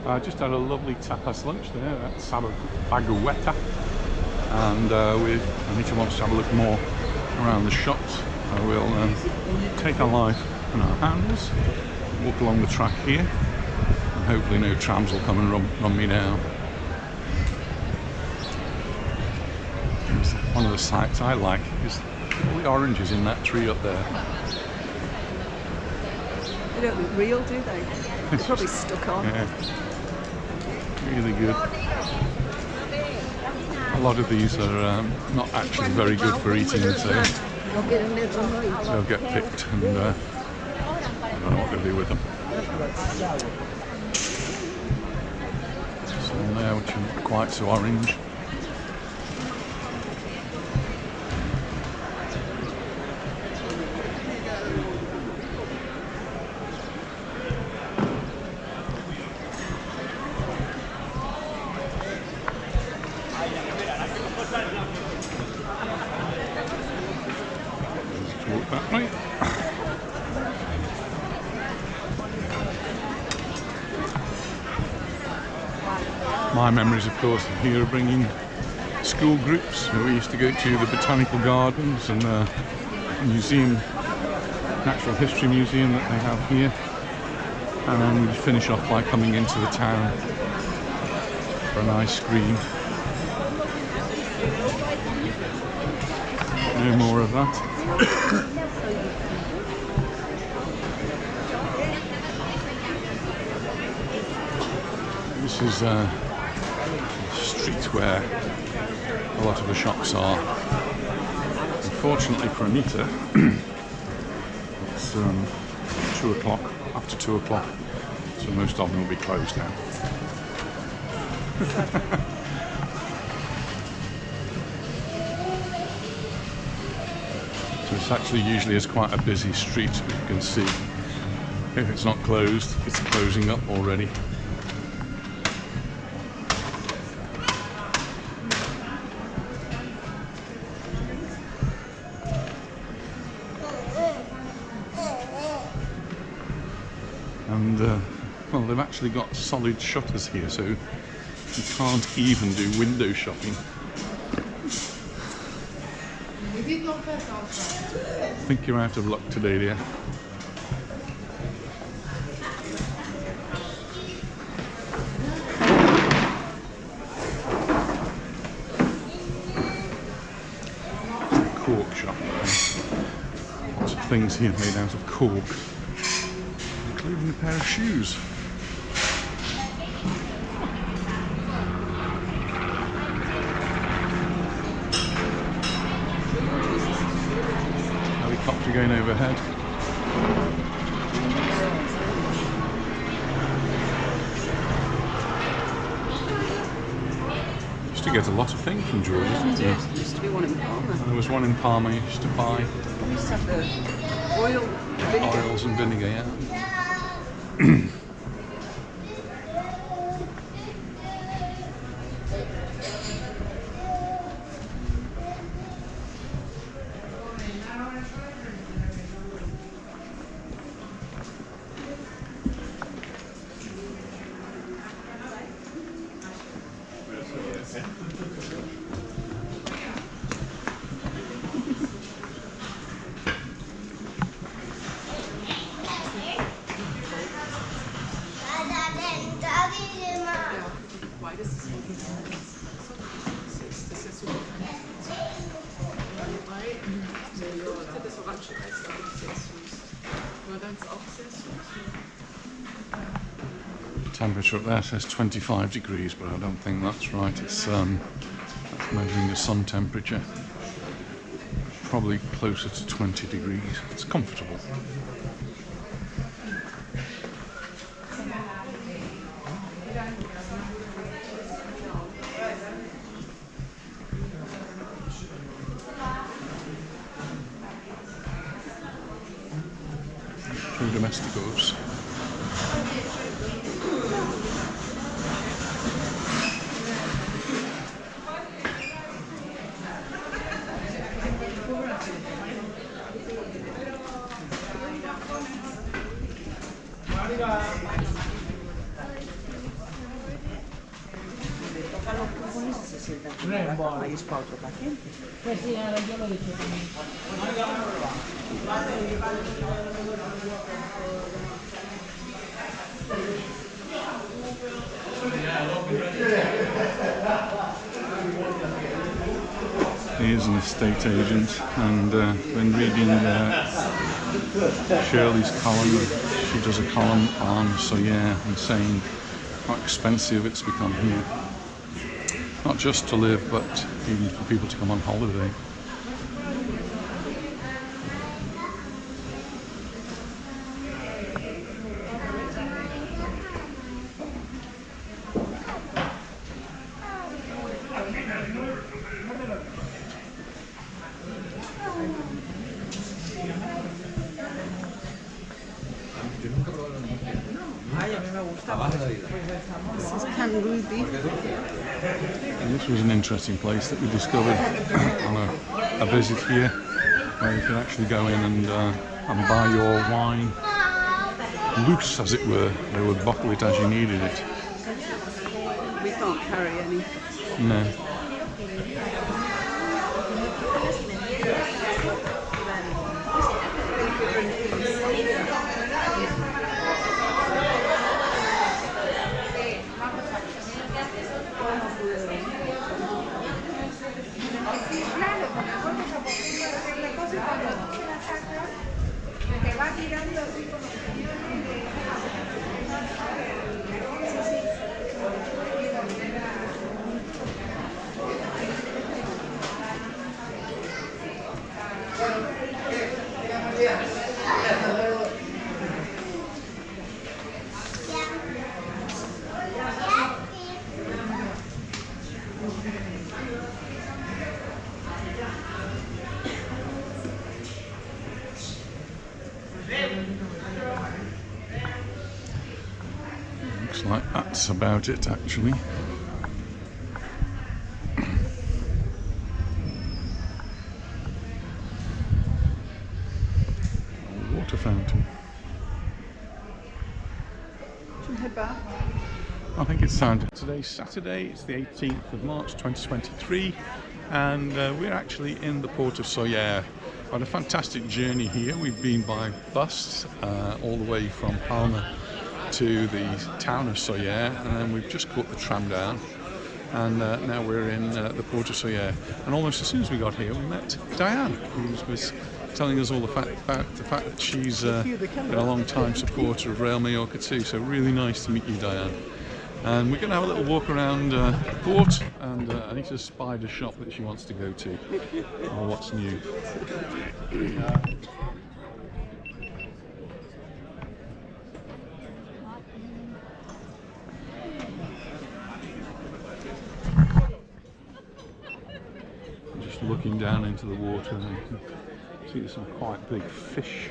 I just had a lovely tapas lunch there at Baguetta, and Anita wants to have a look more around the shops. I will take our life in our hands, walk along the track here, and hopefully no trams will come and run me down. One of the sights I like is all the oranges in that tree up there. They don't look real, do they? They're probably stuck on. Yeah. Really good. A lot of these are not actually very good for eating, so they'll get picked, and I don't know what to do with them. There's one there which isn't quite so orange. Walk that way. My memories, of course, of here are bringing school groups. So we used to go to the botanical gardens and the museum, natural history museum that they have here, and then we'd finish off by coming into the town for an ice cream. No more of that. This is a street where a lot of the shops are. Unfortunately for Anita, it's 2 o'clock, after 2 o'clock, so most of them will be closed now. So it's actually usually is quite a busy street, as you can see. If it's not closed, it's closing up already. And well, they've actually got solid shutters here, so you can't even do window shopping. I think you're out of luck today, dear. Cork shop. Lots of things here made out of cork, including a pair of shoes. Helicopter going overhead. Used to get a lot of things from Georgia, didn't you? There used to be one in Palma. There was one in Palma you used to buy. We used to have the Oils and vinegar, yeah. Temperature up there says 25 degrees, but I don't think that's right. It's that's measuring the sun temperature. Probably closer to 20 degrees. It's comfortable. Two domesticos. país para otro paciente. Pues sí, ahora yo lo he dicho también. He is an estate agent, and when reading Shirley's column, she does a column on Soyer and saying how expensive it's become here. Not just to live, but even for people to come on holiday. This is Can Ruby. And this was an interesting place that we discovered on a visit here, where you can actually go in and buy your wine loose, as it were. They would bottle it as you needed it. We can't carry any. No. Looks like that's about it, actually. A water fountain. Should we head back? I think it's time. Today's Saturday, it's the 18th of March 2023, and we're actually in the port of Soyer. Had a fantastic journey here. We've been by bus all the way from Palma to the town of Soyer, and then we've just caught the tram down, and now we're in the port of Soyer. And almost as soon as we got here, we met Diane, who was telling us all about the fact that she's been a long time supporter of Rail Mallorca too. So really nice to meet you, Diane. And we're going to have a little walk around the port, and Anita spied a shop that she wants to go to. Oh, what's new? Just looking down into the water, and you can see there's some quite big fish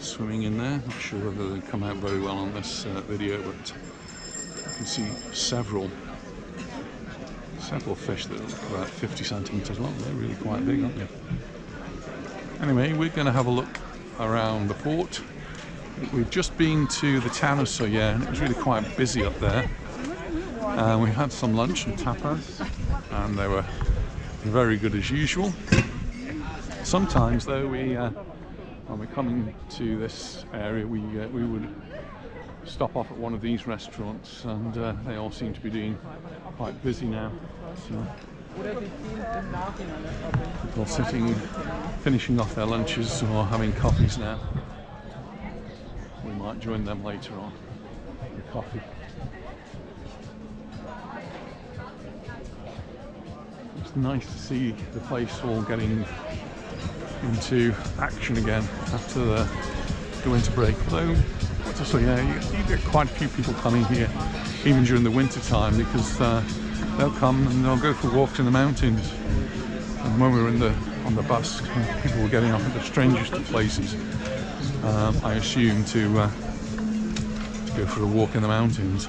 swimming in there. Not sure whether they come out very well on this video, but you can see several fish that look about 50 centimeters long. They're really quite big, aren't they? Anyway, we're going to have a look around the port. We've just been to the town of Soyer, and it was really quite busy up there. We had some lunch and tapas, and they were very good as usual. Sometimes, though, when we're coming to this area, we would stop off at one of these restaurants, and they all seem to be doing quite busy now. So all sitting, finishing off their lunches or having coffees now. We might join them later on with coffee. It's nice to see the place all getting into action again after the winter break. Although, so yeah, you get quite a few people coming here even during the winter time, because they'll come and they'll go for walks in the mountains. And when we were on the bus, people were getting off at the strangest of places, I assume, to go for a walk in the mountains.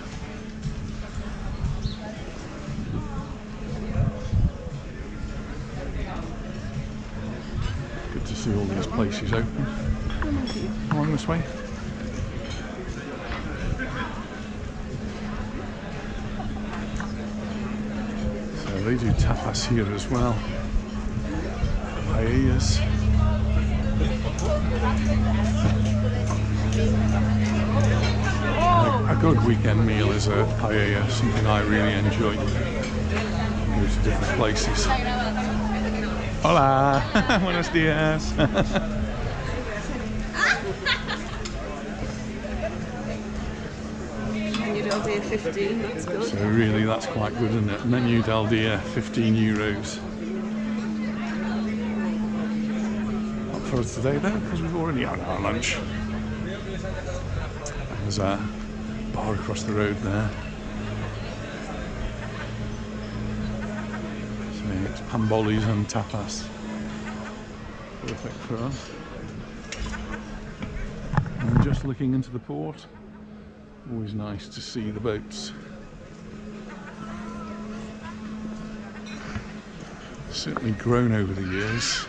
Good to see all these places open. Along this way. So they do tapas here as well. Paellas. A good weekend meal is a paella, something I really enjoy. Go to different places. Hola, buenos dias. Menu del dia 15, that's good. So really that's quite good, isn't it? Menu del dia, 15 euros. Not for us today though, because we've already had our lunch. There's a bar across the road there. So it's pambolis and tapas. Perfect for us. And just looking into the port. Always nice to see the boats. Certainly grown over the years.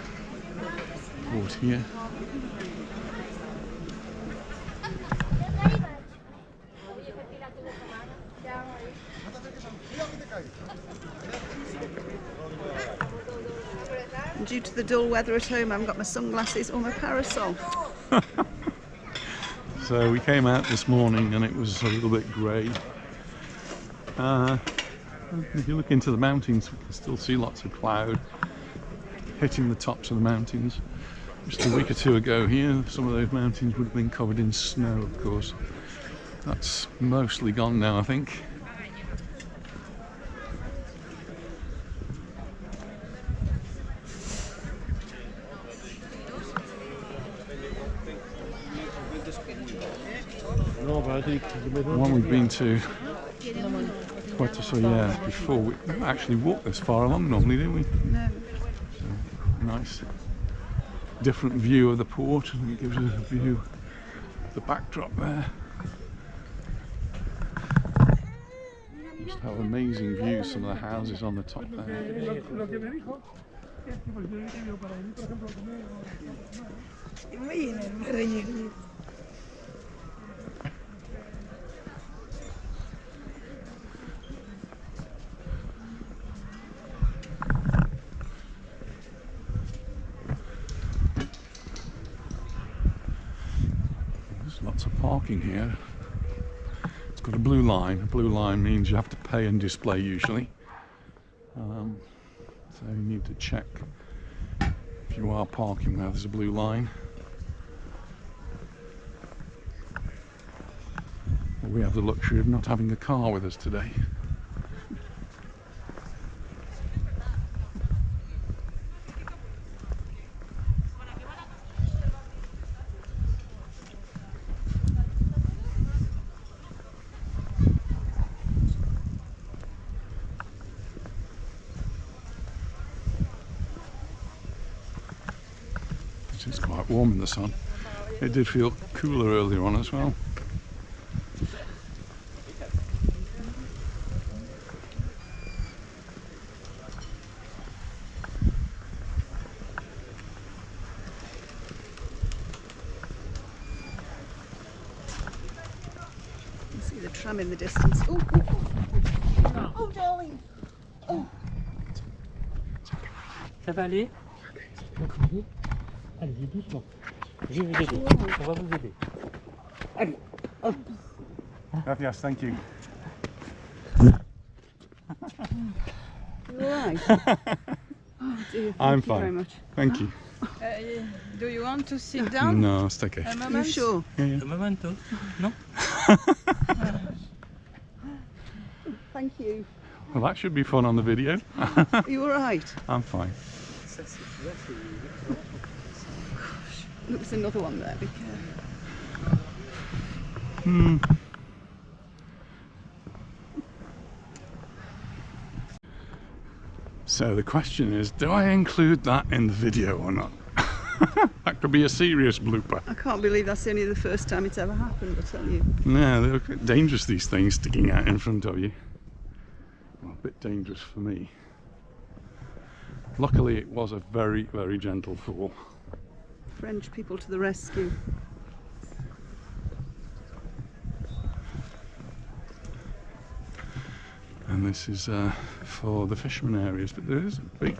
Port here. And due to the dull weather at home, I haven't got my sunglasses or my parasol. So we came out this morning and it was a little bit grey. If you look into the mountains, we can still see lots of cloud hitting the tops of the mountains. Just a week or two ago here, some of those mountains would have been covered in snow, of course. That's mostly gone now, I think. The one we've been to Puerto, so yeah, before we actually walked this far along normally, didn't we? No. So, nice different view of the port, and it gives us a view of the backdrop there. Just how amazing views some of the houses on the top there. There's lots of parking here. It's got a blue line. A blue line means you have to pay and display usually. So you need to check if you are parking where there's a blue line. Well, we have the luxury of not having a car with us today. It's quite warm in the sun. It did feel cooler earlier on as well. You see the tram in the distance. Oh, oh darling. Oh. Ça va aller? Allez, doucement. Je vais vous aider. On va vous aider. Allez, hop. Yes, thank you. You alright? Oh dear, I'm thank you very fine. much. Thank you. Do you want to sit down? No, it's okay. Are you sure? Un momento. Non? Thank you. Well, that should be fun on the video. Are you alright? I'm fine. Look, there's another one there, be careful. So the question is, do I include that in the video or not? That could be a serious blooper. I can't believe that's only the first time it's ever happened, I tell you. Yeah, they're quite dangerous, these things sticking out in front of you. Well, a bit dangerous for me. Luckily it was a very, very gentle fall. French people to the rescue. And this is for the fishermen areas, but there is a big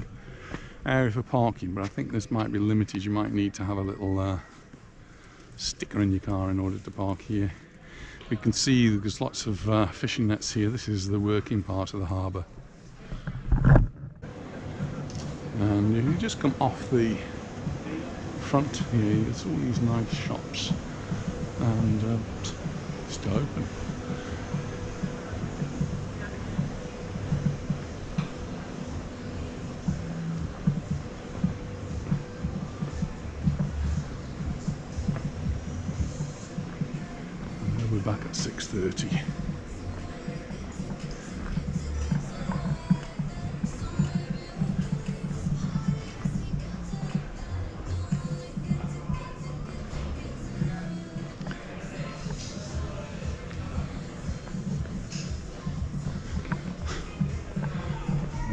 area for parking, but I think this might be limited. You might need to have a little sticker in your car in order to park here. We can see there's lots of fishing nets here. This is the working part of the harbour. And if you just come off the front here, there's all these nice shops and still open. And we're back at 6:30.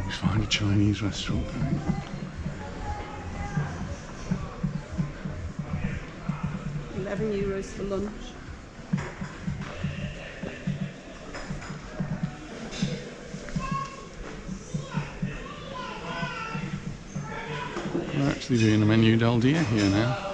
Find a Chinese restaurant. €11 for lunch. We're actually doing a menu del dia here now.